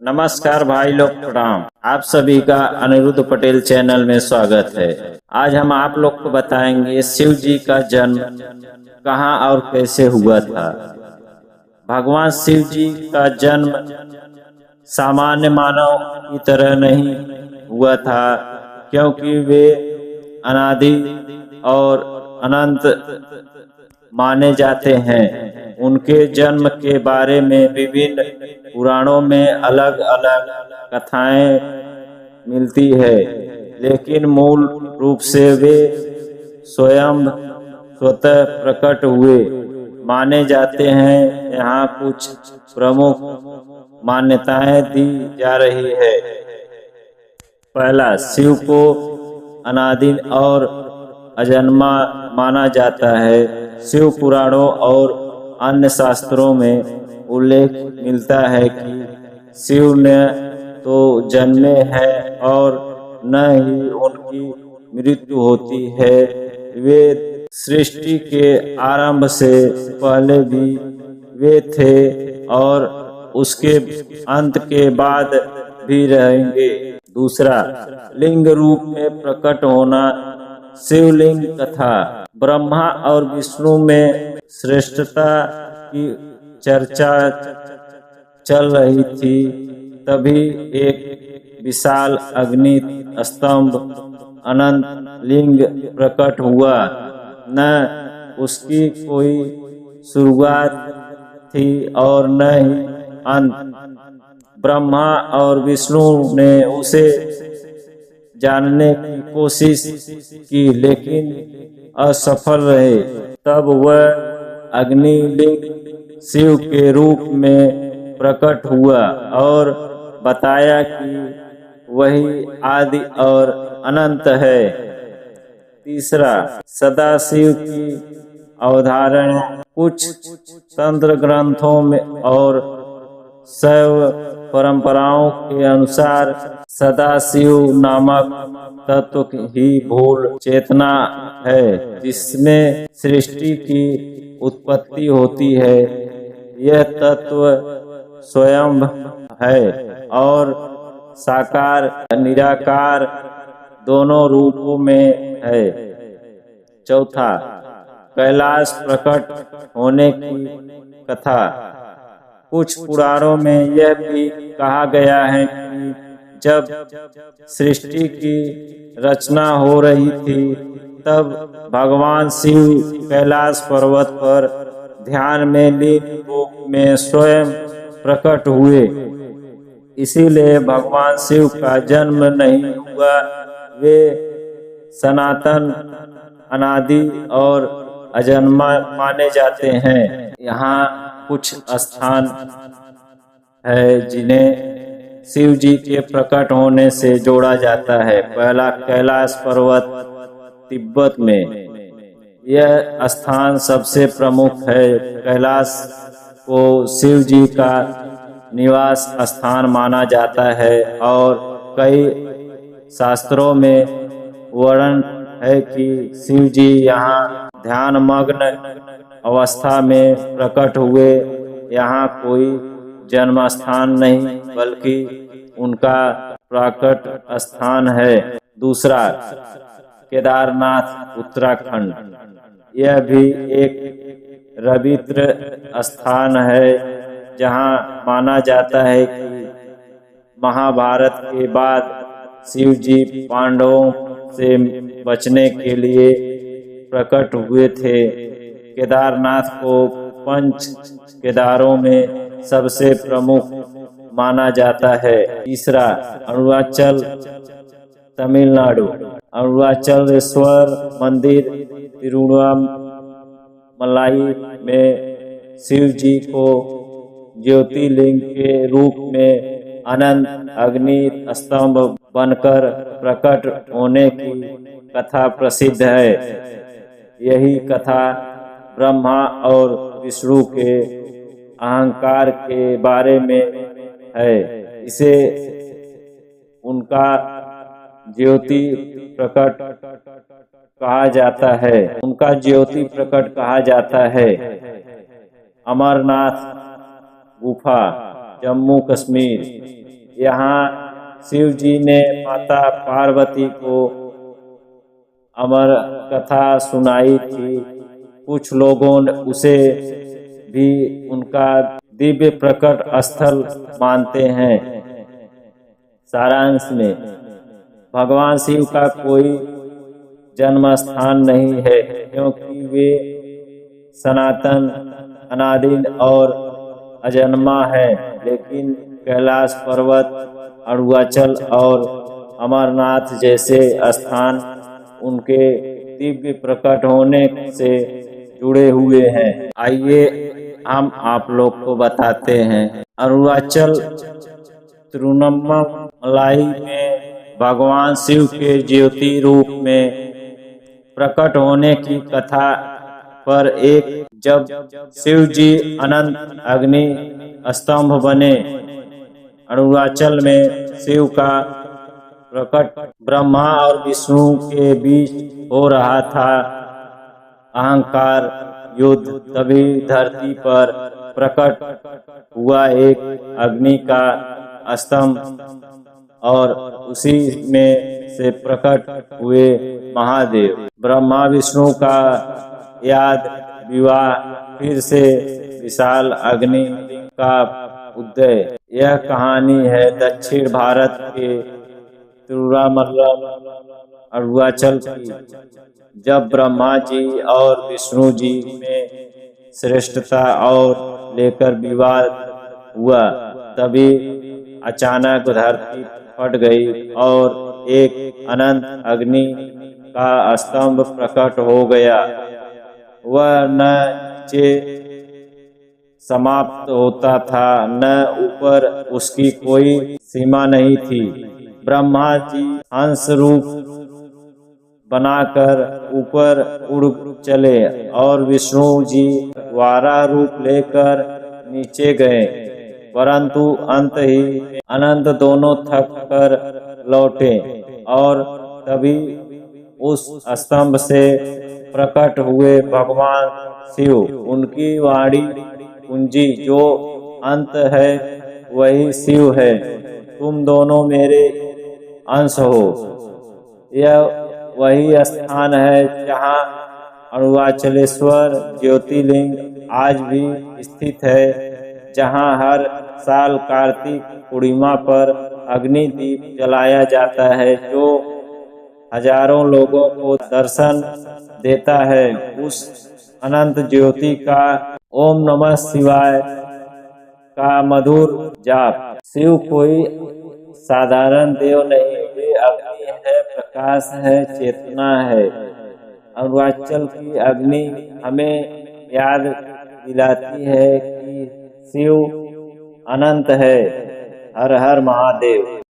नमस्कार भाई लोग, प्रणाम। आप सभी का अनिरुद्ध पटेल चैनल में स्वागत है। आज हम आप लोग को बताएंगे शिव जी का जन्म कहाँ और कैसे हुआ था। भगवान शिव जी का जन्म सामान्य मानव की तरह नहीं हुआ था, क्योंकि वे अनादि और अनंत माने जाते हैं। उनके जन्म के बारे में विभिन्न पुराणों में अलग अलग कथाएं मिलती है, लेकिन मूल रूप से वे स्वयं स्वतः प्रकट हुए माने जाते हैं। यहाँ कुछ प्रमुख मान्यताएं दी जा रही है। पहला, शिव को अनादि और अजन्मा माना जाता है। शिव पुराणों और अन्य शास्त्रों में उल्लेख मिलता है कि शिव न तो जन्मे हैं और न ही उनकी मृत्यु होती है। वे सृष्टि के आरंभ से पहले भी वे थे और उसके अंत के बाद भी रहेंगे। दूसरा, लिंग रूप में प्रकट होना। शिवलिंग कथा। ब्रह्मा और विष्णु में श्रेष्ठता की चर्चा चल रही थी, तभी एक विशाल अग्नि स्तंभ अनंत लिंग प्रकट हुआ। न उसकी कोई शुरुआत थी और न ही अंत। ब्रह्मा और विष्णु ने उसे जानने की कोशिश की, लेकिन असफल रहे। तब वह अग्निलिंग शिव के रूप में प्रकट हुआ और बताया कि वही आदि और अनंत है। तीसरा, सदाशिव की अवधारणा। कुछ तंत्र ग्रंथों में और शैव परंपराओं के अनुसार सदाशिव नामक तत्व ही मूल चेतना है, जिसमें सृष्टि की उत्पत्ति होती है। यह तत्व स्वयं है और साकार निराकार दोनों रूपों में है। चौथा, कैलाश प्रकट होने की कथा। कुछ पुराणों में यह भी कहा गया है कि जब सृष्टि की रचना हो रही थी, तब भगवान शिव कैलाश पर्वत पर ध्यान में लीन रूप में स्वयं प्रकट हुए। इसीलिए भगवान शिव का जन्म नहीं हुआ। वे सनातन, अनादि और अजन्मा माने जाते हैं। यहाँ कुछ स्थान है जिन्हें शिव जी के प्रकट होने से जोड़ा जाता है। पहला, कैलाश पर्वत तिब्बत में। यह स्थान सबसे प्रमुख है। कैलाश को शिव जी का निवास स्थान माना जाता है और कई शास्त्रों में वर्णन है कि शिव जी यहाँ ध्यान मग्न अवस्था में प्रकट हुए। यहाँ कोई जन्म स्थान नहीं, बल्कि उनका प्रकट स्थान है। दूसरा, केदारनाथ उत्तराखंड। यह भी एक पवित्र स्थान है, जहाँ माना जाता है कि महाभारत के बाद शिव जी पांडवों से बचने के लिए प्रकट हुए थे। केदारनाथ को पंच केदारों में सबसे प्रमुख माना जाता है। तीसरा, अरुणाचल तमिलनाडु। अरुणाचलेश्वर मंदिर तिरुवन्नामलाई में शिव जी को ज्योतिर्लिंग के रूप में अनंत अग्नि स्तंभ बनकर प्रकट होने की कथा प्रसिद्ध है। यही कथा ब्रह्मा और विष्णु के अहंकार के बारे में है। इसे उनका ज्योति प्रकट कहा जाता है। उनका ज्योति प्रकट कहा जाता है। अमरनाथ गुफा, जम्मू कश्मीर। यहाँ शिव जी ने माता पार्वती को अमर कथा सुनाई थी। कुछ लोगों ने उसे भी उनका दिव्य प्रकट स्थल मानते हैं। सारांश में भगवान शिव का कोई जन्म स्थान नहीं है, क्योंकि वे सनातन, अनादि और अजन्मा है। लेकिन कैलाश पर्वत, अरुणाचल और अमरनाथ जैसे स्थान उनके दिव्य प्रकट होने से जुड़े हुए हैं। आइए हम आप लोग को बताते हैं। अरुणाचल तिरुवन्नामलाई में भगवान शिव के ज्योति रूप में प्रकट होने की कथा पर जब शिव जी अनंत अग्नि स्तंभ बने, अरुणाचल में शिव का प्रकट ब्रह्मा और विष्णु के बीच हो रहा था अहंकार युद्ध। तभी धरती पर प्रकट हुआ एक अग्नि का स्तंभ और उसी में से प्रकट हुए महादेव। ब्रह्मा विष्णु का याद विवाह, फिर से विशाल अग्नि का उदय। यह कहानी है दक्षिण भारत के तिरुवन्नामलाई अरुणाचल की। जब ब्रह्मा जी और विष्णु जी में श्रेष्ठता और लेकर विवाद हुआ, तभी अचानक धरती फट गई और एक अनंत अग्नि का स्तंभ प्रकट हो गया। वह न नीचे समाप्त होता था, न ऊपर उसकी कोई सीमा नहीं थी। ब्रह्मा जी हंस रूप बनाकर ऊपर उड़ चले और विष्णु जी वारा रूप लेकर नीचे गए, परंतु अंत ही अनंत दोनों थक कर लौटे। और तभी उस स्तंभ से प्रकट हुए भगवान शिव। उनकी वाणी कुंजी, जो अंत है वही शिव है। तुम दोनों मेरे अंश हो। यह वही स्थान है जहाँ अरुणाचलेश्वर ज्योतिर्लिंग आज भी स्थित है, जहाँ हर साल कार्तिक पूर्णिमा पर अग्नि दीप जलाया जाता है, जो हजारों लोगों को दर्शन देता है उस अनंत ज्योति का ओम नमः शिवाय का मधुर जाप। शिव कोई साधारण देव नहीं, वे अग्नि है, प्रकाश है, चेतना है। अरुणाचल की अग्नि हमें याद दिलाती है कि शिव अनंत है। हर हर महादेव।